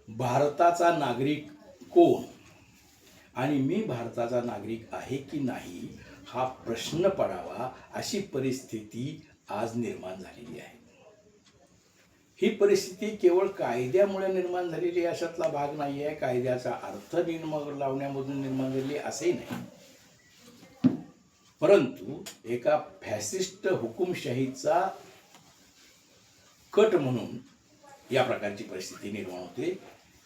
भारताचा नागरिक कोण आणि मी भारताचा नागरिक आहे की नाही हा प्रश्न पडावा अशी परिस्थिती आज निर्माण झालेली आहे. ही परिस्थिती केवळ कायद्यामुळे निर्माण झालेली अशातला भाग नाही आहे, कायद्याचा अर्थ लावण्यामधून निर्माण झालेली असेही नाही, परंतु एका फॅसिस्ट हुकुमशाहीचा कट म्हणून या प्रकारची परिस्थिती निर्माण होते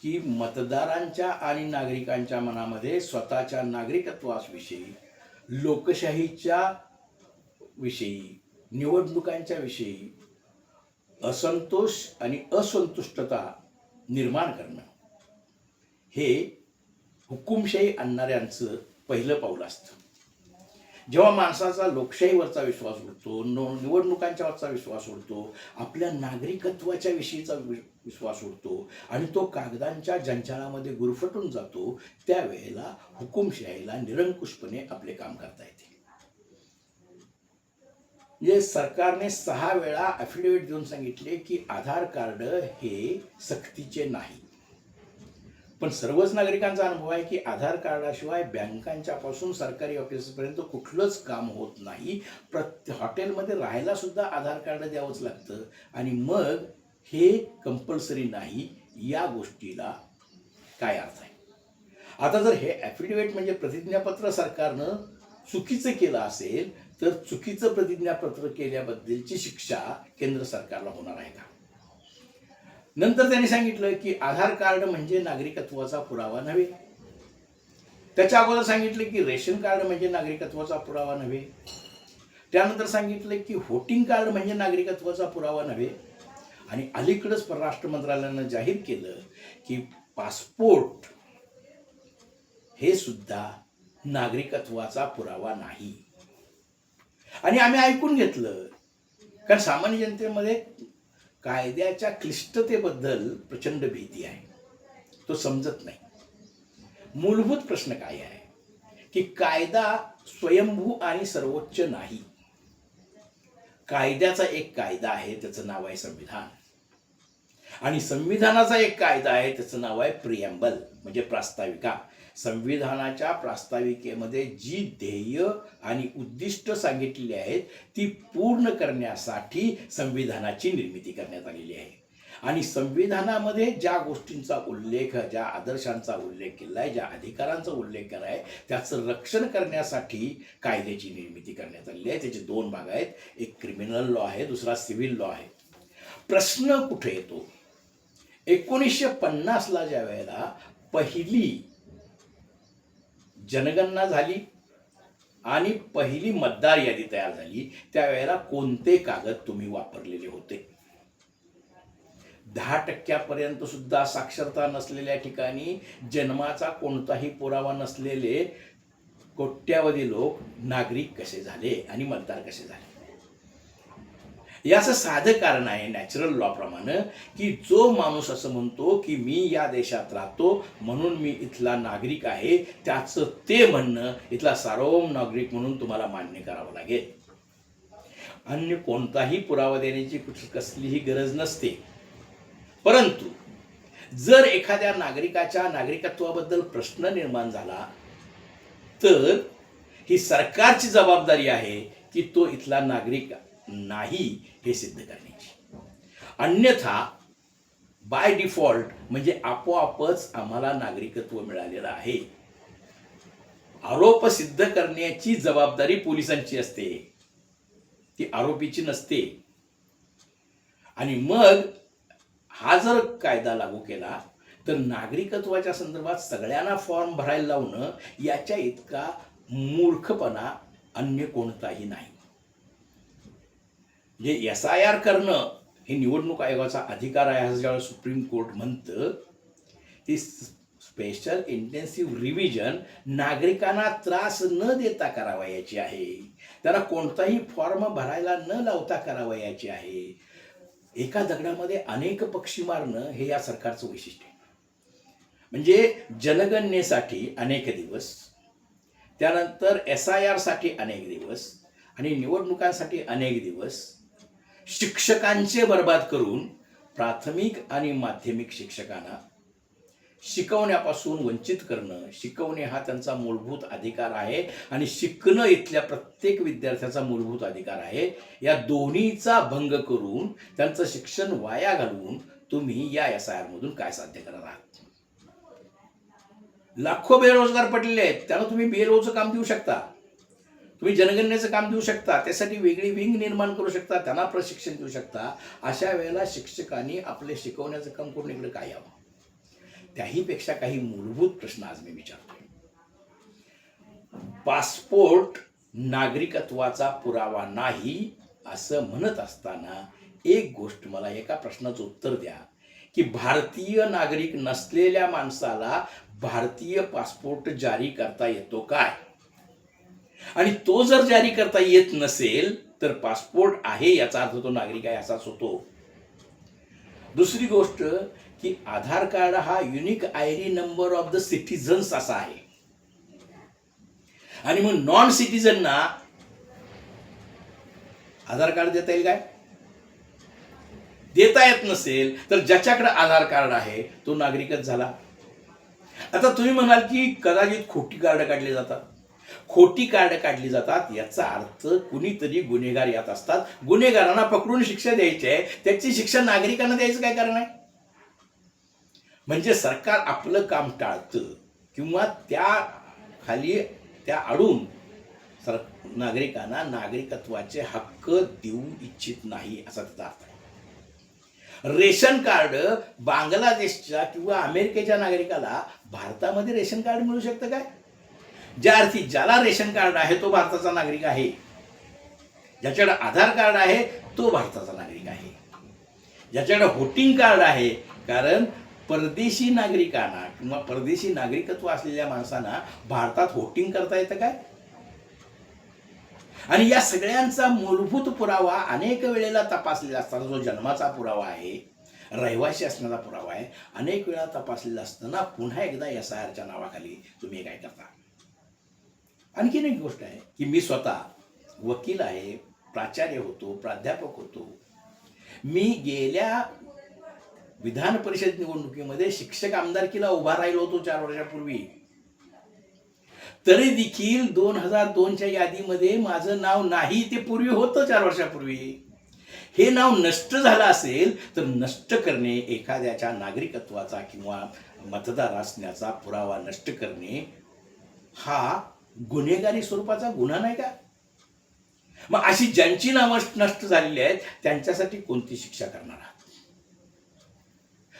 की मतदारांच्या आणि नागरिकांच्या मनामध्ये स्वतःच्या नागरिकत्वाविषयी, लोकशाहीच्या विषयी, निवडणुकांच्या विषयी असंतोष आणि असंतुष्टता निर्माण करणं हे हुकुमशाही आणणाऱ्यांचं पहिलं पाऊल असतं. जेव्हा माणसाचा लोकशाहीवरचा विश्वास उडतो, निवडणुकांच्यावरचा विश्वास उडतो, आपल्या नागरिकत्वाच्या विषयीचा विश्वास उडतो आणि तो कागदांच्या जंजाळामध्ये गुरफटून जातो, त्यावेळेला हुकुमशाहीला निरंकुशपणे आपले काम करता येते. म्हणजे सरकारने 6 वेळा ॲफिडेव्हिट देऊन सांगितले की आधार कार्ड हे सक्तीचे नाही, पण सर्वच नागरिकांचा अनुभव आहे की आधार कार्डाशिवाय बँकांच्या पासून सरकारी ऑफिसपर्यंत कुठलंच काम होत नाही. हॉटेलमध्ये राहायला सुद्धा आधार कार्ड द्यावंच लागतं आणि मग हे कंपल्सरी नाही. या गोष्टीला काय अर्थ आहे? आता जर हे ॲफिडेव्हिट म्हणजे प्रतिज्ञापत्र सरकारनं चुकीचं केलं असेल तर चुकीचं प्रतिज्ञापत्र केल्याबद्दलची शिक्षा केंद्र सरकारला होणार आहे का? नंतर त्यांनी सांगितलं की आधार कार्ड म्हणजे नागरिकत्वाचा पुरावा नव्हे. त्याच्या अगोदर सांगितलं की रेशन कार्ड म्हणजे नागरिकत्वाचा पुरावा नव्हे. त्यानंतर सांगितलं की व्होटिंग कार्ड म्हणजे नागरिकत्वाचा पुरावा नव्हे. आणि अलीकडेच परराष्ट्र मंत्रालयानं जाहीर केलं की पासपोर्ट हे सुद्धा नागरिकत्वाचा पुरावा नाही. आणि आम्ही ऐकून घेतलं, कारण सामान्य जनतेमध्ये कायद्याच्या क्लिष्टतेबद्दल प्रचंड भीती आहे, तो समजत नाही. मूलभूत प्रश्न काय आहे की कायदा स्वयंभू आणि सर्वोच्च नाही. कायद्याचा एक कायदा आहे, त्याचं नाव आहे संविधान, आणि संविधानाचा एक कायदा आहे, त्याचं नाव आहे प्रिएम्बल म्हणजे प्रास्ताविका. संविधानाच्या प्रास्ताविकेमध्ये जी ध्येय आणि उद्दिष्ट सांगितलेली आहेत ती पूर्ण करण्यासाठी संविधानाची निर्मिती करण्यात आलेली आहे. आणि संविधानामध्ये ज्या गोष्टींचा उल्लेख, ज्या आदर्शांचा उल्लेख केला आहे, ज्या अधिकारांचा उल्लेख केला आहे, त्याचं रक्षण करण्यासाठी कायद्याची निर्मिती करण्यात आलेली आहे. त्याचे 2 भाग आहेत, एक क्रिमिनल लॉ आहे, दुसरा सिव्हिल लॉ आहे. प्रश्न कुठे येतो? 1950ला ज्या वेळेला पहिली जनगणना झाली आणि पहिली मतदार यादी तयार झाली, त्यावेळेला कोणते कागद तुम्ही वापरलेले होते? 10% सुद्धा साक्षरता नसलेल्या ठिकाणी जन्माचा कोणताही पुरावा नसलेले कोट्यावधी लोक नागरिक कसे झाले आणि मतदार कसे झाले? याचं साधं कारण आहे नॅचरल लॉ प्रमाणे की जो माणूस असं म्हणतो की मी या देशात राहतो म्हणून मी इथला नागरिक आहे, त्याचं ते म्हणणं इथला सार्वभौम नागरिक म्हणून तुम्हाला मान्य करावं लागेल. अन्य कोणताही पुरावा देण्याची कसलीही गरज नसते. परंतु जर एखाद्या नागरिकाच्या नागरिकत्वाबद्दल प्रश्न निर्माण झाला तर ही सरकारची जबाबदारी आहे की तो इथला नागरिक नाही हे सिद्ध करण्याची. अन्यथा बाय डिफॉल्ट म्हणजे आपोआपच आम्हाला नागरिकत्व मिळालेलं आहे. आरोप सिद्ध करण्याची जबाबदारी पोलिसांची असते, ती आरोपीची नसते. आणि मग हा जर कायदा लागू केला तर नागरिकत्वाच्या संदर्भात सगळ्यांना फॉर्म भरायला लावणं याच्या इतका मूर्खपणा अन्य कोणताही नाही. म्हणजे SIR करणं हे निवडणूक आयोगाचा अधिकार आहे असं ज्यावेळेस सुप्रीम कोर्ट म्हणतं, ती स्पेशल इंटेन्सिव्ह रिव्हिजन नागरिकांना त्रास न देता करावयाची आहे, त्यांना कोणताही फॉर्म भरायला न लावता करावयाची आहे. एका दगडामध्ये अनेक पक्षी मारणं हे या सरकारचं वैशिष्ट्य आहे. म्हणजे जनगणनेसाठी अनेक दिवस, त्यानंतर SIR साठी अनेक दिवस आणि निवडणुकांसाठी अनेक दिवस शिक्षकांचे बर्बाद करून प्राथमिक आणि माध्यमिक शिक्षकांना शिकवण्यापासून वंचित करणं, शिकवणे हा त्यांचा मूलभूत अधिकार आहे आणि शिकणं इथल्या प्रत्येक विद्यार्थ्याचा मूलभूत अधिकार आहे. या दोन्हीचा भंग करून त्यांचं शिक्षण वाया घालवून तुम्ही या SIR मधून काय साध्य करत आहात? लाखो बेरोजगार पडलेले आहेत, त्यांना तुम्ही बेरोचं काम देऊ शकता, तुम्ही जनगणनेचं काम देऊ शकता, त्यासाठी वेगळी विंग निर्माण करू शकता, त्यांना प्रशिक्षण देऊ शकता. अशा वेळेला शिक्षकांनी आपले शिकवण्याचं काम करून इकडे काय यावं? त्याहीपेक्षा काही मूलभूत प्रश्न आज मी विचारतोय. पासपोर्ट नागरिकत्वाचा पुरावा नाही असं म्हणत असताना एक गोष्ट मला एका प्रश्नाचं उत्तर द्या की भारतीय नागरिक नसलेल्या माणसाला भारतीय पासपोर्ट जारी करता येतो काय? आणि तो जर जारी करता येत नसेल तर पासपोर्ट आहे याचा अर्थ तो नागरिक आहे असाच होतो. दुसरी गोष्ट की आधार कार्ड हा unique ID number of the citizens असा आहे आणि मग नॉन सिटीजनना आधार कार्ड देता येईल काय? देता येत नसेल तर ज्याच्याकडे आधार कार्ड आहे तो नागरिकच झाला. आता तुम्ही म्हणाल की कदाचित खोटी कार्ड काढली जातात. खोटी कार्ड काढली जातात याचा अर्थ कुणीतरी गुन्हेगार यात असतात, गुन्हेगारांना पकडून शिक्षा द्यायची आहे, त्याची शिक्षा नागरिकांना द्यायचं काय कारण आहे? म्हणजे सरकार आपलं काम टाळतं किंवा त्या खाली त्या आडून नागरिकांना नागरिकत्वाचे हक्क देऊ इच्छित नाही असा त्याचा अर्थ आहे. रेशन कार्ड बांगलादेशच्या किंवा अमेरिकेच्या नागरिकाला भारतामध्ये रेशन कार्ड मिळू शकतं काय? ज्या अर्थी ज्याला रेशन कार्ड आहे तो भारताचा नागरिक आहे, ज्याच्याकडे आधार कार्ड आहे तो भारताचा नागरिक आहे, ज्याच्याकडे व्होटिंग कार्ड आहे, कारण परदेशी नागरिकांना किंवा परदेशी नागरिकत्व असलेल्या माणसांना भारतात व्होटिंग करता येतं काय? आणि या सगळ्यांचा मूलभूत पुरावा अनेक वेळेला तपासलेला असताना, जो जन्माचा पुरावा आहे, रहिवासी असण्याचा पुरावा आहे, अनेक वेळा तपासलेला असताना पुन्हा एकदा SIRच्या नावाखाली तुम्ही काय करता? आणखीन एक गोष्ट आहे की मी स्वतः वकील आहे, प्राचार्य होतो, प्राध्यापक होतो. मी गेल्या विधान परिषद निवडणुकीमध्ये शिक्षक आमदारकीला उभा राहिलो होतो 4 वर्षापूर्वी. तरी देखील 2002च्या यादीमध्ये माझं नाव नाही, ते पूर्वी होतं 4 वर्षापूर्वी. हे नाव नष्ट झालं असेल तर नष्ट करणे, एखाद्याच्या नागरिकत्वाचा किंवा मतदार असण्याचा पुरावा नष्ट करणे हा गुन्हेगारी स्वरूपाचा गुन्हा नाही का? मग अशी ज्यांची नावं नष्ट झालेली आहेत त्यांच्यासाठी कोणती शिक्षा करणार आहात?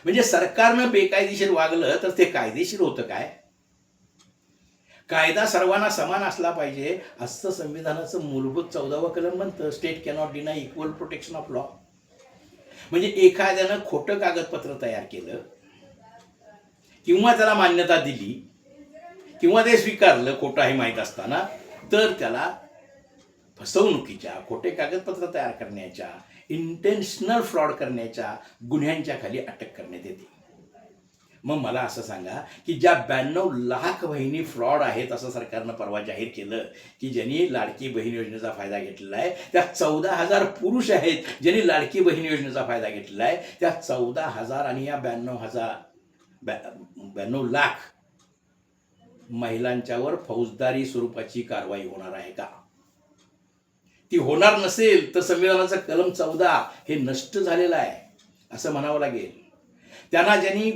म्हणजे सरकारनं बेकायदेशीर वागलं तर ते कायदेशीर होतं काय? कायदा सर्वांना समान असला पाहिजे असं संविधानाचं मूलभूत 14वं कलम म्हणतं. State cannot deny equal protection of law. म्हणजे एखाद्यानं खोटं कागदपत्र तयार केलं किंवा त्याला मान्यता दिली किंवा ते स्वीकारलं खोटं आहे माहीत असताना, तर त्याला फसवणुकीच्या, खोटे कागदपत्र तयार करण्याच्या, इंटेन्शनल फ्रॉड करण्याच्या गुन्ह्यांच्या खाली अटक करण्यात येते. मग मला असं सांगा की ज्या 92 लाख बहिणी फ्रॉड आहेत असं सरकारनं परवा जाहीर केलं की ज्यांनी लाडकी बहीण योजनेचा फायदा घेतलेला आहे, त्या 14,000 पुरुष आहेत ज्यांनी लाडकी बहीण योजनेचा फायदा घेतलेला आहे. त्या 14,000 आणि या 92 लाख महिलांच्यावर फौजदारी स्वरूपाची कारवाई होणार आहे का? ती होणार नसेल तर संविधानाचा कलम 14 हे नष्ट झालेलं आहे असं म्हणावं लागेल. त्यांना ज्यांनी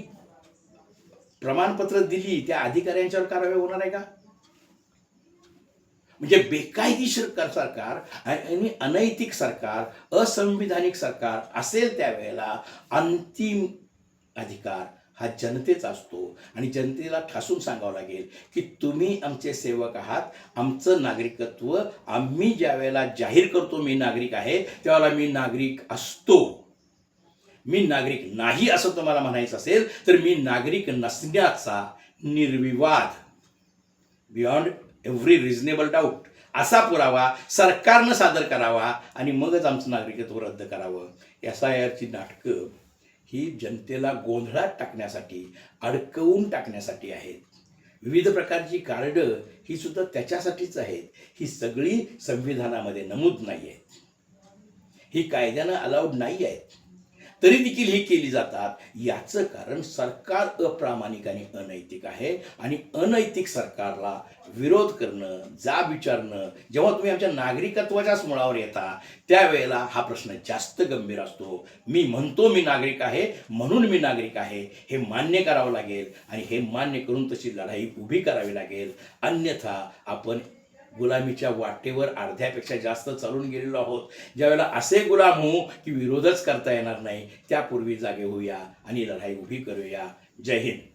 प्रमाणपत्र दिली त्या अधिकाऱ्यांच्यावर कारवाई होणार आहे का? म्हणजे बेकायदेशीर सरकार आणि अनैतिक सरकार, असंविधानिक सरकार असेल त्यावेळेला अंतिम अधिकार हा जनतेचा असतो आणि जनतेला ठासून सांगावं लागेल की तुम्ही आमचे सेवक आहात. आमचं नागरिकत्व आम्ही ज्या वेळेला जाहीर करतो मी नागरिक आहे त्यावेळेला मी नागरिक असतो. मी नागरिक नाही असं तुम्हाला म्हणायचं असेल तर मी नागरिक नसण्याचा निर्विवाद, बियॉन्ड एव्हरी रिझनेबल डाऊट असा पुरावा सरकारनं सादर करावा आणि मगच आमचं नागरिकत्व रद्द करावं. SIRची नाटकं ही जनतेला गोंधळात टाकण्यासाठी, अडकवून टाकण्यासाठी आहेत. विविध प्रकारची कार्ड ही सुद्धा त्याच्यासाठीच आहेत. ही सगळी संविधानामध्ये नमूद नाही आहेत, ही कायद्यानं अलाउड नाही आहेत. तरी देखील हे केली जातात. याचं कारण सरकार अप्रामाणिक आणि अनैतिक आहे आणि अनैतिक सरकारला विरोध करणं, जाब विचारणं, जेव्हा तुम्ही आमच्या नागरिकत्वाच्याच मुळावर येता त्यावेळेला हा प्रश्न जास्त गंभीर असतो. मी म्हणतो मी नागरिक आहे म्हणून मी नागरिक आहे हे मान्य करावं लागेल आणि हे मान्य करून तशी लढाई उभी करावी लागेल. अन्यथा आपण गुलामीच्या वाटेवर अर्ध्यापेक्षा जास्त चालून गेलेलो आहोत. ज्यावेळेला असे गुलाम होऊ की विरोधच करता येणार नाही त्यापूर्वी जागे होऊया आणि लढाई उभी करूया. जय हिंद.